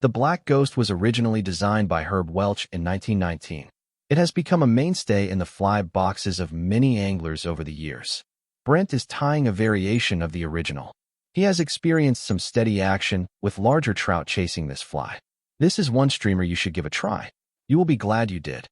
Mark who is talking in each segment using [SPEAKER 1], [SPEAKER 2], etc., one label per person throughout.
[SPEAKER 1] The Black Ghost was originally designed by Herb Welch in 1919. It has become a mainstay in the fly boxes of many anglers over the years. Brent is tying a variation of the original. He has experienced some steady action with larger trout chasing this fly. This is one streamer you should give a try. You will be glad you did.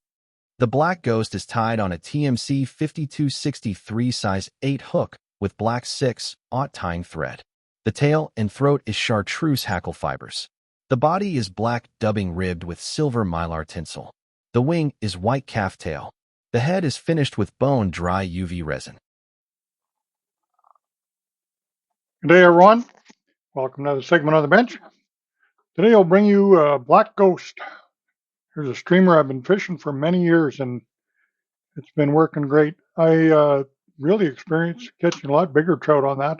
[SPEAKER 1] The Black Ghost is tied on a TMC 5263 size 8 hook with black 6/0 tying thread. The tail and throat is chartreuse hackle fibers. The body is black dubbing ribbed with silver mylar tinsel. The wing is white calf tail. The head is finished with bone dry UV resin.
[SPEAKER 2] Good day, everyone. Welcome to another segment on the bench. Today I'll bring you a Black Ghost. Here's a streamer I've been fishing for many years, and it's been working great. I really experienced catching a lot bigger trout on that.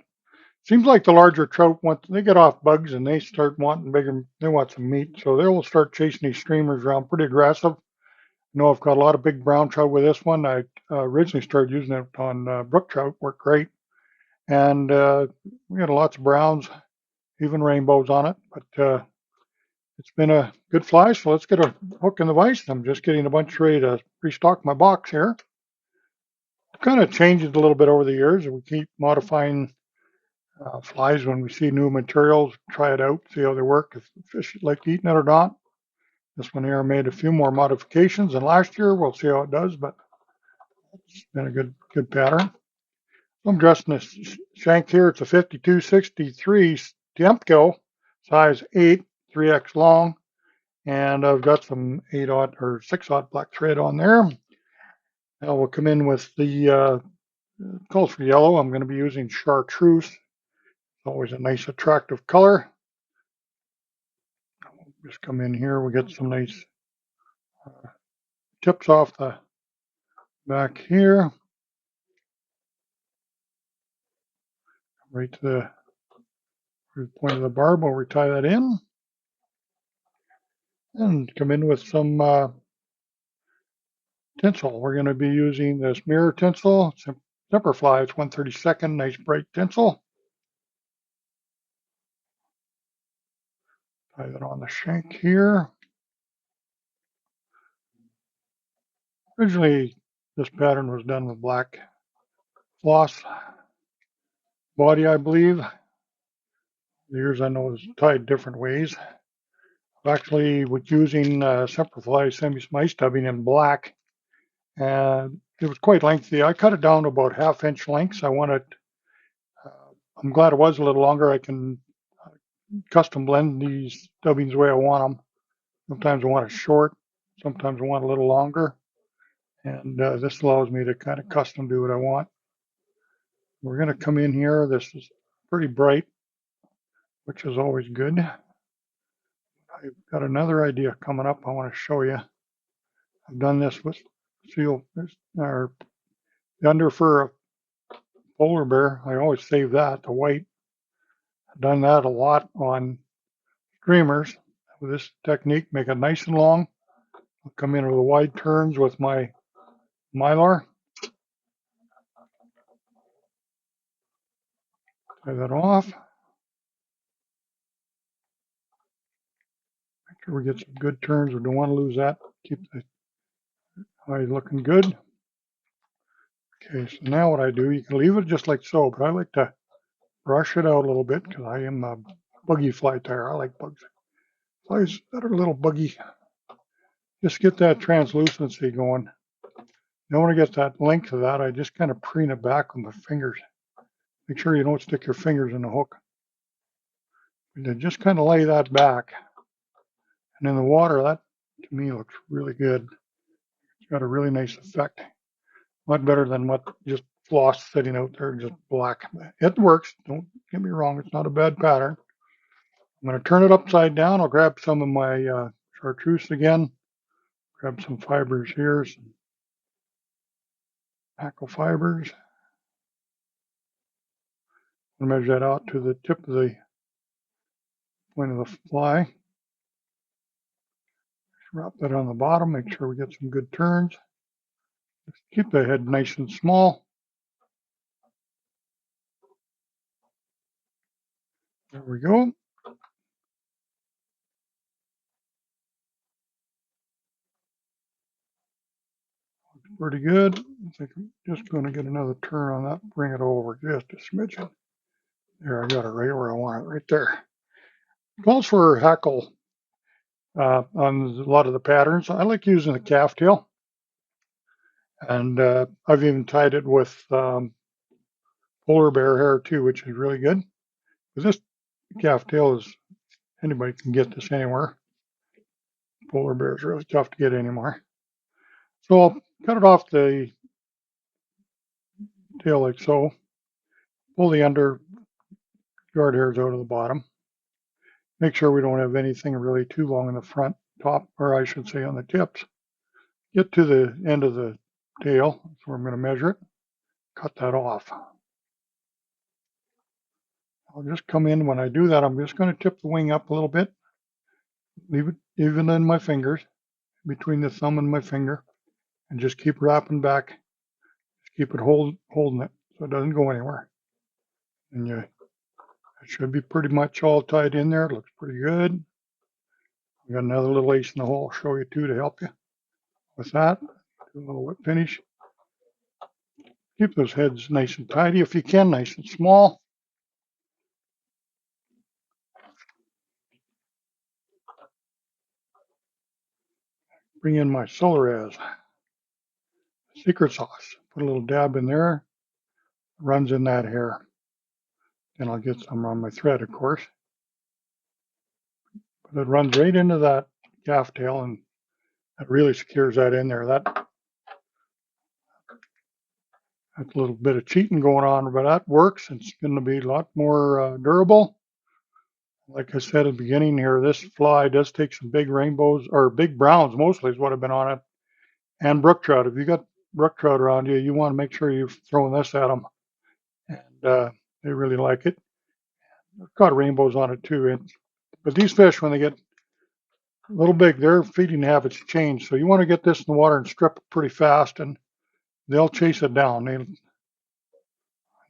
[SPEAKER 2] Seems like the larger trout, once they get off bugs and they start wanting bigger, they want some meat, so they will start chasing these streamers around pretty aggressive. I know I've got a lot of big brown trout with this one. I originally started using it on brook trout, worked great, and we had lots of browns, even rainbows on it, but it's been a good fly, so let's get a hook in the vise. I'm just getting a bunch ready to restock my box here. It kind of changes a little bit over the years. We keep modifying flies when we see new materials, try it out, see how they work, if the fish like eating it or not. This one here made a few more modifications than last year. We'll see how it does, but it's been a good pattern. I'm dressing this shank here. It's a 5263 Tiemco, size 8, 3X long. And I've got some 8/0 or 6/0 black thread on there. Now we'll come in with the calls for yellow. I'm going to be using chartreuse. Always a nice attractive color. Just come in here. We get some nice tips off the back here. Right to the point of the barb. We'll retie that in. And come in with some tinsel. We're going to be using this mirror tinsel. Semperfly, it's 1/32, nice bright tinsel. Tie that on the shank here. Originally, this pattern was done with black floss body, I believe. The years I know is tied different ways. Actually, with using Semperfly semi-smice dubbing in black, and it was quite lengthy. I cut it down to about 1/2 inch lengths. I want it. I'm glad it was a little longer. I can custom blend these dubbings the way I want them. Sometimes I want it short. Sometimes I want a little longer. And this allows me to kind of custom do what I want. We're going to come in here. This is pretty bright, which is always good. I've got another idea coming up I want to show you. I've done this with seal, or the underfur of polar bear. I always save that, the white. I've done that a lot on streamers with this technique. Make it nice and long. I'll come in with the wide turns with my mylar. Tie that off. Make sure we get some good turns. We don't want to lose that. Keep the eye looking good. Okay, so now what I do, you can leave it just like so, but I like to brush it out a little bit because I am a buggy fly tire. I like bugs. Flies that are a little buggy. Just get that translucency going. Now when I get that length of that, I just kind of preen it back with my fingers. Make sure you don't stick your fingers in the hook. And then just kind of lay that back. And in the water, that to me looks really good. It's got a really nice effect. A lot better than what just floss sitting out there, just black. It works. Don't get me wrong. It's not a bad pattern. I'm going to turn it upside down. I'll grab some of my chartreuse again. Grab some fibers here, some hackle fibers. I'll measure that out to the tip of the point of the fly. Wrap that on the bottom. Make sure we get some good turns. Just keep the head nice and small. There we go. Pretty good. I think I'm just going to get another turn on that, bring it over just a smidgen. There, I got it right where I want it, right there. Calls for hackle on a lot of the patterns. I like using the calf tail, and I've even tied it with polar bear hair too, which is really good. But this calf tail is, anybody can get this anywhere. Polar bear is really tough to get anymore. So I'll cut it off the tail like so. Pull the under guard hairs out of the bottom. Make sure we don't have anything really too long in the front top, or I should say on the tips. Get to the end of the tail, that's where I'm going to measure it. Cut that off. I'll just come in. When I do that, I'm just going to tip the wing up a little bit. Leave it even in my fingers, between the thumb and my finger, and just keep wrapping back. Just keep it holding it so it doesn't go anywhere. And it should be pretty much all tied in there. It looks pretty good. I got another little ace in the hole. I'll show you too to help you with that. Do a little whip finish. Keep those heads nice and tidy if you can, nice and small. Bring in my Solaraz secret sauce. Put a little dab in there. Runs in that hair. Then I'll get some on my thread, of course. But it runs right into that calf tail, and it really secures that in there. That's a little bit of cheating going on, but that works. It's going to be a lot more durable. Like I said at the beginning here, this fly does take some big rainbows, or big browns mostly is what I've been on it, and brook trout. If you got brook trout around you, you want to make sure you're throwing this at them. And they really like it. It's got rainbows on it too. But these fish, when they get a little big, their feeding habits change. So you want to get this in the water and strip it pretty fast, and they'll chase it down.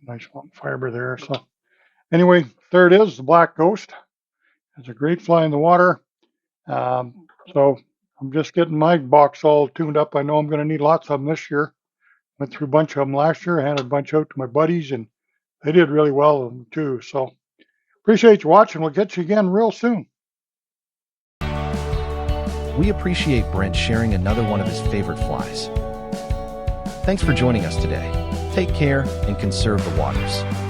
[SPEAKER 2] Nice long fiber there. So anyway, there it is, the black ghost. It's a great fly in the water. So I'm just getting my box all tuned up. I know I'm going to need lots of them this year. Went through a bunch of them last year. I handed a bunch out to my buddies, and they did really well with them too. So appreciate you watching. We'll get you again real soon.
[SPEAKER 1] We appreciate Brent sharing another one of his favorite flies. Thanks for joining us today. Take care and conserve the waters.